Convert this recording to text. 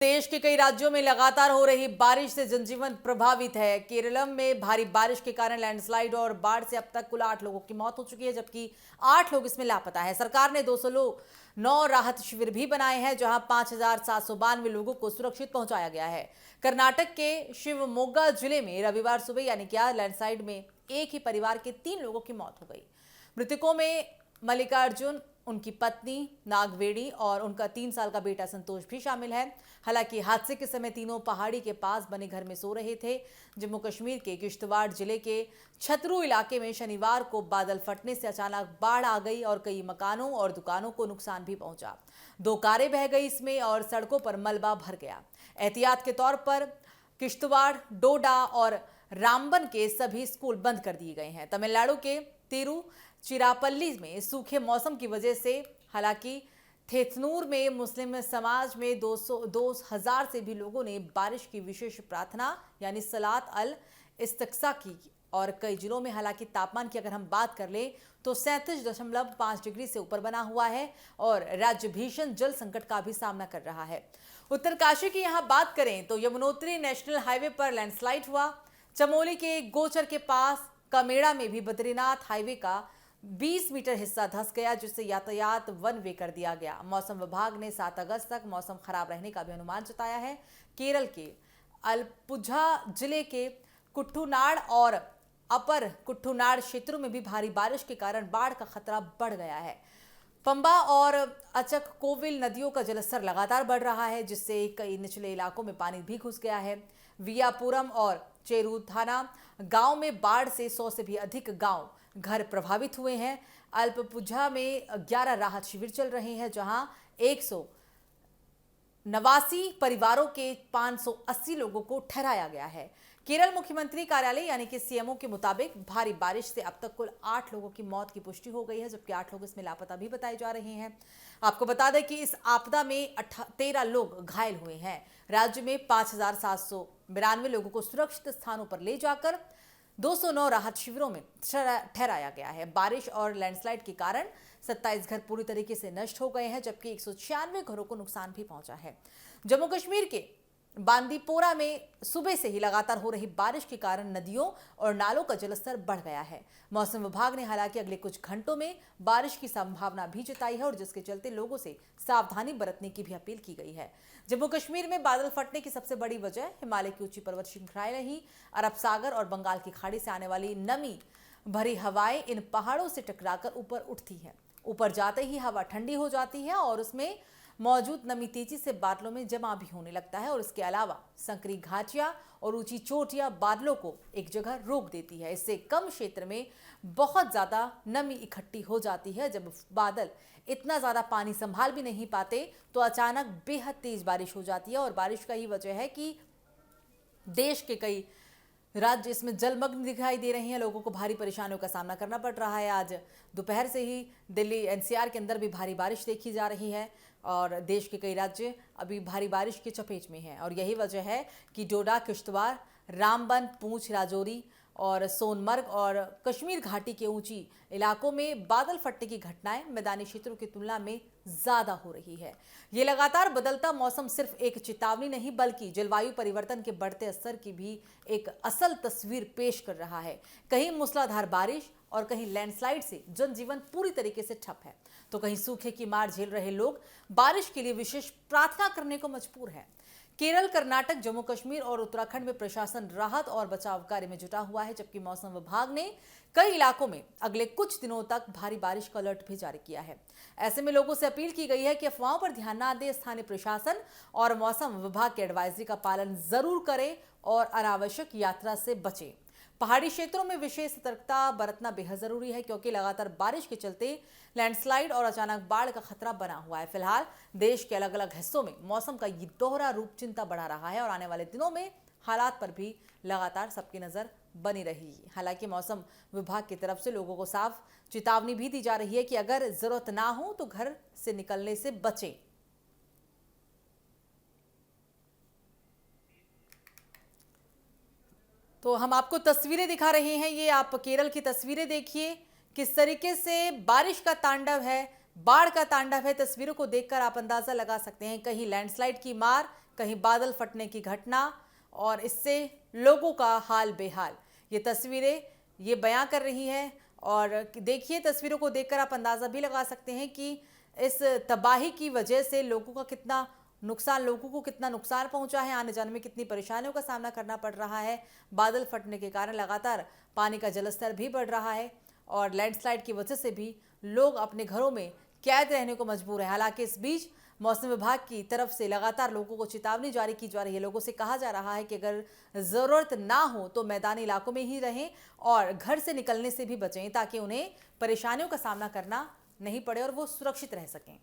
देश के कई राज्यों में लगातार हो रही बारिश से जनजीवन प्रभावित है। केरलम में भारी बारिश के कारण लैंडस्लाइड और बाढ़ से अब तक कुल 8 लोगों की मौत हो चुकी है, जबकि 8 लोग इसमें लापता है। सरकार ने 209 राहत शिविर भी बनाए हैं, जहां 5,792 लोगों को सुरक्षित पहुंचाया गया है। कर्नाटक के शिवमोगा जिले में रविवार सुबह यानी कि आज लैंडस्लाइड में एक ही परिवार के 3 लोगों की मौत हो गई। मृतकों में मल्लिकार्जुन, उनकी पत्नी नागवेड़ी और उनका 3 साल का बेटा संतोष भी शामिल है। हालांकि हादसे के समय तीनों पहाड़ी के पास बने घर में सो रहे थे। जम्मू कश्मीर के किश्तवाड़ जिले के छतरू इलाके में शनिवार को बादल फटने से अचानक बाढ़ आ गई और कई मकानों और दुकानों को नुकसान भी पहुंचा। 2 कारें बह गई इसमें और सड़कों पर मलबा भर गया। एहतियात के तौर पर किश्तवाड़, डोडा और रामबन के सभी स्कूल बंद कर दिए गए हैं। तमिलनाडु के तिरुचिरापल्ली में सूखे मौसम की वजह से, हालांकि थेथनूर में मुस्लिम समाज में 2,000 से भी लोगों ने बारिश की विशेष प्रार्थना यानी सलात अल इस्तिस्का की। और कई जिलों में हालांकि तापमान की अगर हम बात कर लें तो 37.5 डिग्री से ऊपर बना हुआ है और राज्य भीषण जल संकट का भी सामना कर रहा है। उत्तरकाशी की यहां बात करें तो यमुनोत्री नेशनल हाईवे पर लैंडस्लाइड हुआ। चमोली के गोचर के पास कमेड़ा में भी बद्रीनाथ हाईवे का 20 मीटर हिस्सा धंस गया, जिससे यातायात वन वे कर दिया गया। मौसम विभाग ने 7 अगस्त तक मौसम खराब रहने का भी अनुमान जताया है। केरल के अलपुझा जिले के कुट्टूनाड़ और अपर कुट्टूनाड़ क्षेत्रों में भी भारी बारिश के कारण बाढ़ का खतरा बढ़ गया है। पंबा और अचक कोविल नदियों का जलस्तर लगातार बढ़ रहा है, जिससे कई निचले इलाकों में पानी भी घुस गया है। वियापुरम और चेरुथाना गांव में बाढ़ से 100 से भी अधिक गांव घर प्रभावित हुए हैं। अल्पपुझा में 11 राहत शिविर चल रहे हैं, जहां 189 परिवारों के 580 लोगों को ठहराया गया है। केरल मुख्यमंत्री कार्यालय यानी कि सीएमओ के मुताबिक भारी बारिश से अब तक कुल 8 लोगों की मौत की पुष्टि हो गई है, जबकि 8 लोग इसमें लापता भी बताए जा रहे हैं। आपको बता दें कि इस आपदा में 13 लोग घायल हुए हैं। राज्य में 5,792 लोगों को सुरक्षित स्थानों पर ले जाकर 209 राहत शिविरों में ठहराया गया है। बारिश और लैंडस्लाइड के कारण 27 घर पूरी तरीके से नष्ट हो गए हैं, जबकि 196 घरों को नुकसान भी पहुंचा है। जम्मू कश्मीर के बांदीपोरा में सुबह से ही लगातार हो रही बारिश के कारण नदियों और नालों का जलस्तर बढ़ गया है। मौसम विभाग ने हालांकि अगले कुछ घंटों में बारिश की संभावना भी जताई है और जिसके चलते लोगों से सावधानी बरतने की भी अपील की गई है। जम्मू कश्मीर में बादल फटने की सबसे बड़ी वजह हिमालय की ऊंची पर्वत श्रृंखलाएं रही। अरब सागर और बंगाल की खाड़ी से आने वाली नमी भरी हवाएं इन पहाड़ों से टकराकर ऊपर उठती हैं। ऊपर जाते ही हवा ठंडी हो जाती है और उसमें मौजूद नमी तेजी से बादलों में जमा भी होने लगता है और इसके अलावा संकरी घाटियां और ऊंची चोटियां बादलों को एक जगह रोक देती है। इससे कम क्षेत्र में बहुत ज्यादा नमी इकट्ठी हो जाती है। जब बादल इतना ज्यादा पानी संभाल भी नहीं पाते तो अचानक बेहद तेज बारिश हो जाती है और बारिश का ही वजह है कि देश के कई राज्य इसमें जलमग्न दिखाई दे रहे हैं। लोगों को भारी परेशानियों का सामना करना पड़ रहा है। आज दोपहर से ही दिल्ली एनसीआर के अंदर भी भारी बारिश देखी जा रही है और देश के कई राज्य अभी भारी बारिश की चपेट में हैं और यही वजह है कि डोडा, किश्तवाड़, रामबन, पूंछ, राजौरी और सोनमर्ग और कश्मीर घाटी के ऊंची इलाकों में बादल फटने की घटनाएं मैदानी क्षेत्रों की तुलना में ज्यादा हो रही है। ये लगातार बदलता मौसम सिर्फ एक चेतावनी नहीं बल्कि जलवायु परिवर्तन के बढ़ते असर की भी एक असल तस्वीर पेश कर रहा है। कहीं मूसलाधार बारिश और कहीं लैंडस्लाइड से जनजीवन पूरी तरीके से ठप है, तो कहीं सूखे की मार झेल रहे लोग बारिश के लिए विशेष प्रार्थना करने को मजबूर है। केरल, कर्नाटक, जम्मू कश्मीर और उत्तराखंड में प्रशासन राहत और बचाव कार्य में जुटा हुआ है, जबकि मौसम विभाग ने कई इलाकों में अगले कुछ दिनों तक भारी बारिश का अलर्ट भी जारी किया है। ऐसे में लोगों से अपील की गई है कि अफवाहों पर ध्यान न दें, स्थानीय प्रशासन और मौसम विभाग की एडवाइजरी का पालन जरूर करें और अनावश्यक यात्रा से बचें। पहाड़ी क्षेत्रों में विशेष सतर्कता बरतना बेहद जरूरी है, क्योंकि लगातार बारिश के चलते लैंडस्लाइड और अचानक बाढ़ का खतरा बना हुआ है। फिलहाल देश के अलग अलग हिस्सों में मौसम का ये दोहरा रूप चिंता बढ़ा रहा है और आने वाले दिनों में हालात पर भी लगातार सबकी नजर बनी रहेगी। हालांकि मौसम विभाग की तरफ से लोगों को साफ चेतावनी भी दी जा रही है कि अगर जरूरत ना हो तो घर से निकलने से बचें। तो हम आपको तस्वीरें दिखा रहे हैं, ये आप केरल की तस्वीरें देखिए किस तरीके से बारिश का तांडव है, बाढ़ का तांडव है। तस्वीरों को देखकर आप अंदाजा लगा सकते हैं, कहीं लैंडस्लाइड की मार, कहीं बादल फटने की घटना और इससे लोगों का हाल बेहाल। ये तस्वीरें ये बयां कर रही हैं और देखिए तस्वीरों को देखकर आप अंदाज़ा भी लगा सकते हैं कि इस तबाही की वजह से लोगों को कितना नुकसान पहुंचा है, आने जाने में कितनी परेशानियों का सामना करना पड़ रहा है। बादल फटने के कारण लगातार पानी का जलस्तर भी बढ़ रहा है और लैंडस्लाइड की वजह से भी लोग अपने घरों में कैद रहने को मजबूर है। हालांकि इस बीच मौसम विभाग की तरफ से लगातार लोगों को चेतावनी जारी की जा रही है। लोगों से कहा जा रहा है कि अगर ज़रूरत ना हो तो मैदानी इलाकों में ही रहें और घर से निकलने से भी बचें ताकि उन्हें परेशानियों का सामना करना नहीं पड़े और वो सुरक्षित रह सकें।